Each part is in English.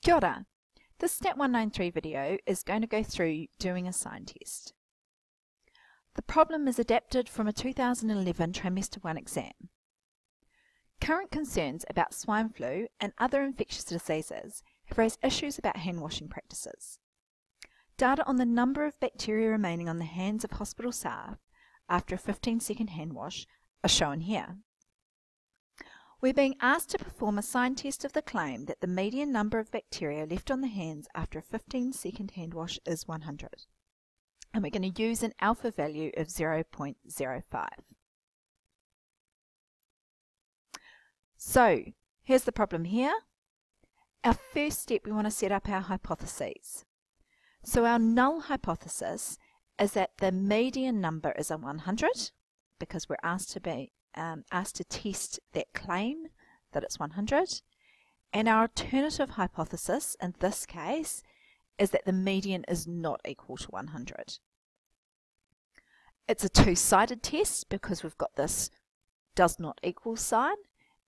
Kia ora. This STAT193 video is going to go through doing a sign test. The problem is adapted from a 2011 trimester 1 exam. Current concerns about swine flu and other infectious diseases have raised issues about hand washing practices. Data on the number of bacteria remaining on the hands of hospital staff after a 15-second hand wash are shown here. We're being asked to perform a sign test of the claim that the median number of bacteria left on the hands after a 15-second hand wash is 100. And we're going to use an alpha value of 0.05. So, here's the problem here. Our first step, we want to set up our hypotheses. So our null hypothesis is that the median number is a 100, because we're asked to test that claim that it's 100. And our alternative hypothesis, in this case, is that the median is not equal to 100. It's a two-sided test because we've got this does not equal sign,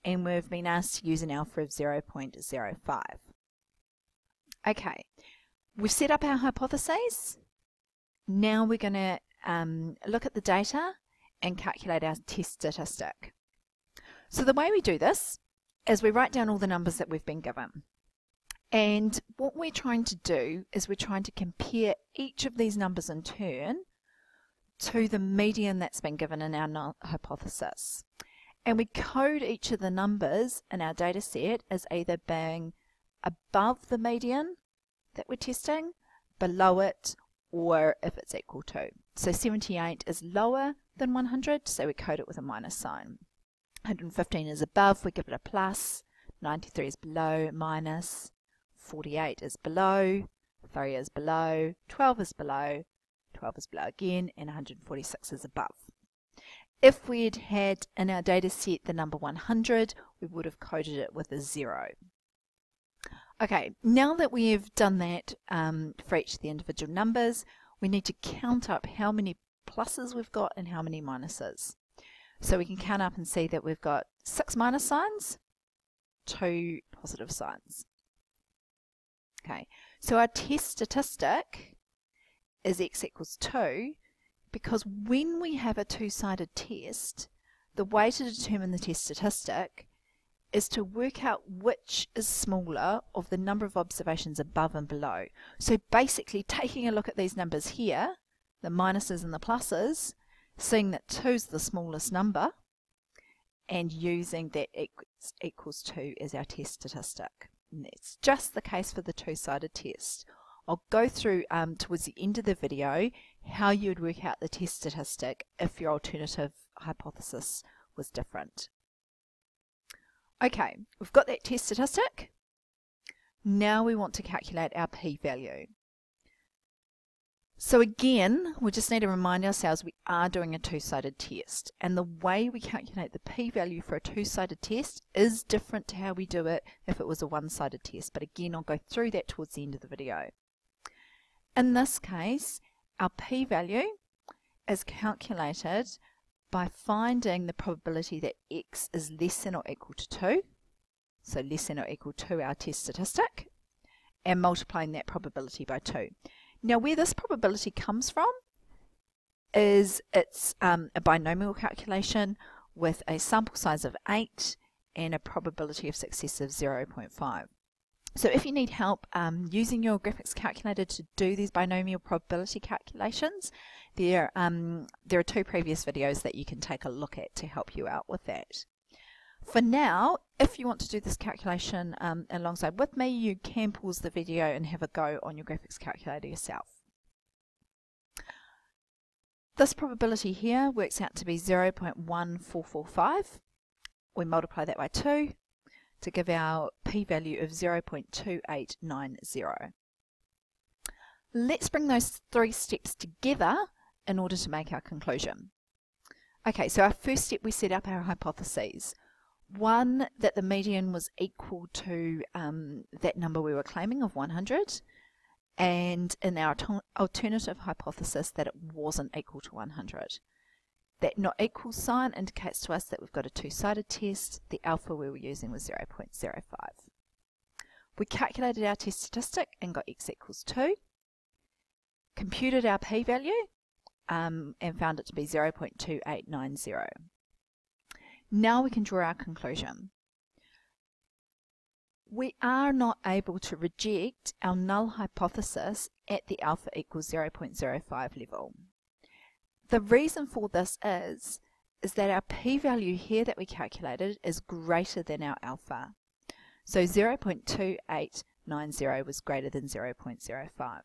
and we've been asked to use an alpha of 0.05. Okay, we've set up our hypotheses. Now we're going to look at the data and calculate our test statistic. So the way we do this is we write down all the numbers that we've been given. And what we're trying to do is we're trying to compare each of these numbers in turn to the median that's been given in our null hypothesis. And we code each of the numbers in our data set as either being above the median that we're testing, below it, or if it's equal to. So 78 is lower than 100, so we code it with a minus sign. 115 is above, we give it a plus. 93 is below, minus. 48 is below, 3 is below, 12 is below, 12 is below again, and 146 is above. If we had had in our data set the number 100, we would have coded it with a 0. Okay, now that we have done that for each of the individual numbers, we need to count up how many pluses we've got and how many minuses. So we can count up and see that we've got 6 minus signs, 2 positive signs. Okay, so our test statistic is x equals 2, because when we have a two-sided test, the way to determine the test statistic is to work out which is smaller of the number of observations above and below. So basically taking a look at these numbers here, the minuses and the pluses, seeing that 2 is the smallest number, and using that x equals 2 as our test statistic. And that's just the case for the two-sided test. I'll go through towards the end of the video how you would work out the test statistic if your alternative hypothesis was different. Okay, we've got that test statistic. Now we want to calculate our p-value. So again, we just need to remind ourselves we are doing a two-sided test, and the way we calculate the p-value for a two-sided test is different to how we do it if it was a one-sided test, but again I'll go through that towards the end of the video. In this case, our p-value is calculated by finding the probability that x is less than or equal to 2, so less than or equal to our test statistic, and multiplying that probability by 2. Now where this probability comes from is it's a binomial calculation with a sample size of 8 and a probability of success of 0.5. So if you need help using your graphics calculator to do these binomial probability calculations, there are 2 previous videos that you can take a look at to help you out with that. For now, if you want to do this calculation alongside with me, you can pause the video and have a go on your graphics calculator yourself. This probability here works out to be 0.1445. We multiply that by 2 to give our p-value of 0.2890. Let's bring those 3 steps together in order to make our conclusion. Okay, so our first step, we set up our hypotheses. One, that the median was equal to that number we were claiming of 100, and in our alternative hypothesis that it wasn't equal to 100. That not equal sign indicates to us that we've got a two-sided test. The alpha we were using was 0.05. We calculated our test statistic and got x equals 2, computed our p-value and found it to be 0.2890. Now we can draw our conclusion. We are not able to reject our null hypothesis at the alpha equals 0.05 level. The reason for this is that our p-value here that we calculated is greater than our alpha. So 0.2890 was greater than 0.05.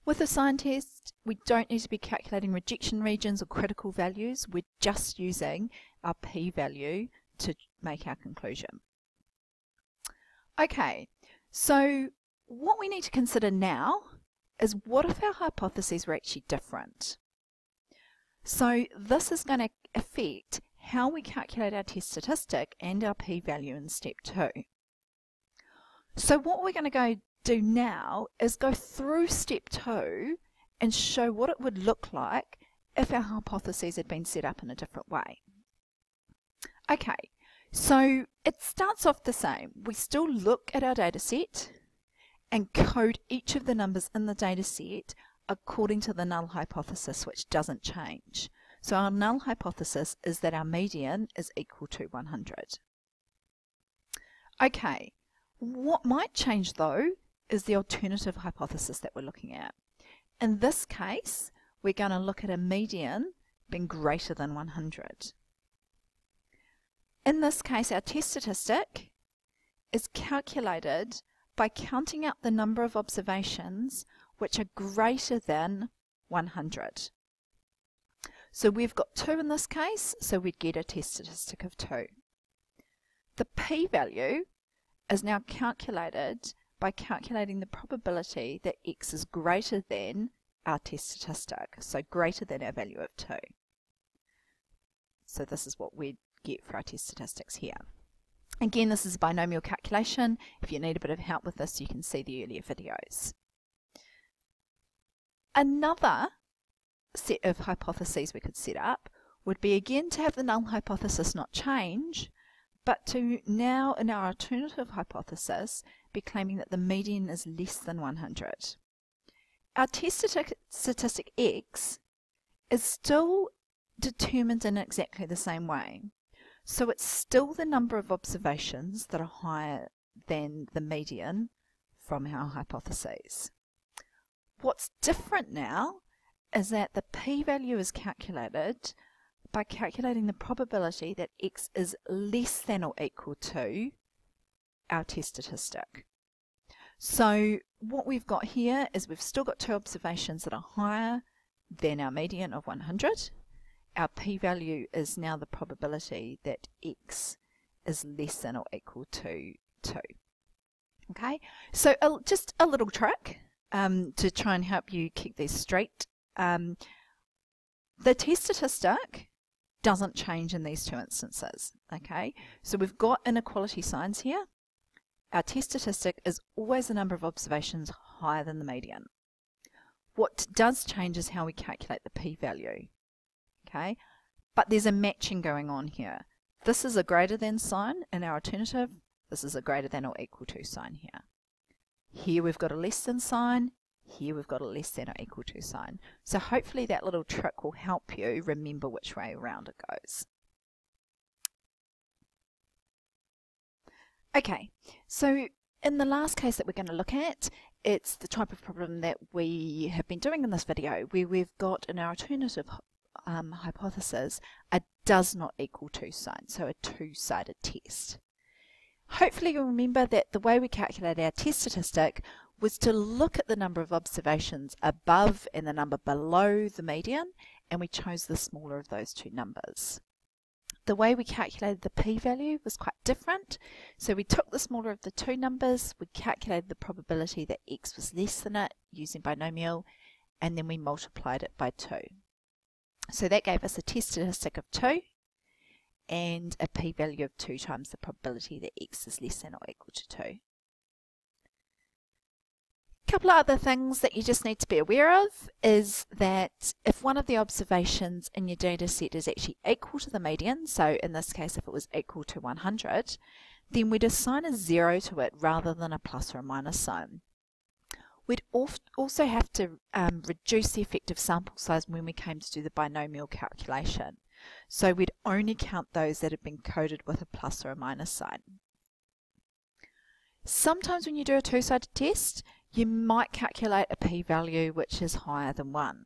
With a sign test, we don't need to be calculating rejection regions or critical values. We're just using our p-value to make our conclusion. Okay, so what we need to consider now is what if our hypotheses were actually different? So this is going to affect how we calculate our test statistic and our p-value in step 2. So what we're going to go do now is go through step 2 and show what it would look like if our hypotheses had been set up in a different way. Okay, so it starts off the same. We still look at our data set and code each of the numbers in the data set according to the null hypothesis, which doesn't change. So our null hypothesis is that our median is equal to 100. Okay, what might change though is the alternative hypothesis that we're looking at. In this case, we're going to look at a median being greater than 100. In this case, our test statistic is calculated by counting out the number of observations which are greater than 100. So we've got 2 in this case, so we'd get a test statistic of 2. The p-value is now calculated by calculating the probability that x is greater than our test statistic, so greater than our value of 2. So this is what we'd get for our test statistics here. Again, this is a binomial calculation. If you need a bit of help with this, you can see the earlier videos. Another set of hypotheses we could set up would be again to have the null hypothesis not change, but to now in our alternative hypothesis be claiming that the median is less than 100. Our test statistic x is still determined in exactly the same way. So it's still the number of observations that are higher than the median from our hypotheses. What's different now is that the p-value is calculated by calculating the probability that x is less than or equal to our test statistic. So what we've got here is we've still got 2 observations that are higher than our median of 100. Our p-value is now the probability that x is less than or equal to 2. Okay, so just a little trick to try and help you keep these straight. The test statistic doesn't change in these 2 instances. Okay, so we've got inequality signs here. Our test statistic is always the number of observations higher than the median. What does change is how we calculate the p-value. Okay, but there's a matching going on here. This is a greater than sign in our alternative. This is a greater than or equal to sign here. Here we've got a less than sign. Here we've got a less than or equal to sign. So hopefully that little trick will help you remember which way around it goes. Okay, so in the last case that we're going to look at, it's the type of problem that we have been doing in this video, where we've got in our alternative hypothesis a does not equal to sign, so a 2-sided test. Hopefully you'll remember that the way we calculate our test statistic was to look at the number of observations above and the number below the median, and we chose the smaller of those 2 numbers. The way we calculated the p-value was quite different. So we took the smaller of the 2 numbers, we calculated the probability that x was less than it using binomial, and then we multiplied it by 2. So that gave us a test statistic of 2 and a p-value of 2 times the probability that x is less than or equal to 2. A couple of other things that you just need to be aware of is that if one of the observations in your data set is actually equal to the median, so in this case if it was equal to 100, then we'd assign a 0 to it rather than a plus or a minus sign. We'd also have to reduce the effective sample size when we came to do the binomial calculation. So we'd only count those that had been coded with a plus or a minus sign. Sometimes when you do a two-sided test, you might calculate a p-value which is higher than 1.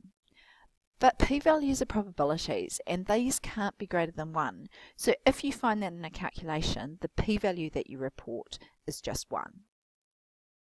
But p-values are probabilities, and these can't be greater than 1. So if you find that in a calculation, the p-value that you report is just 1.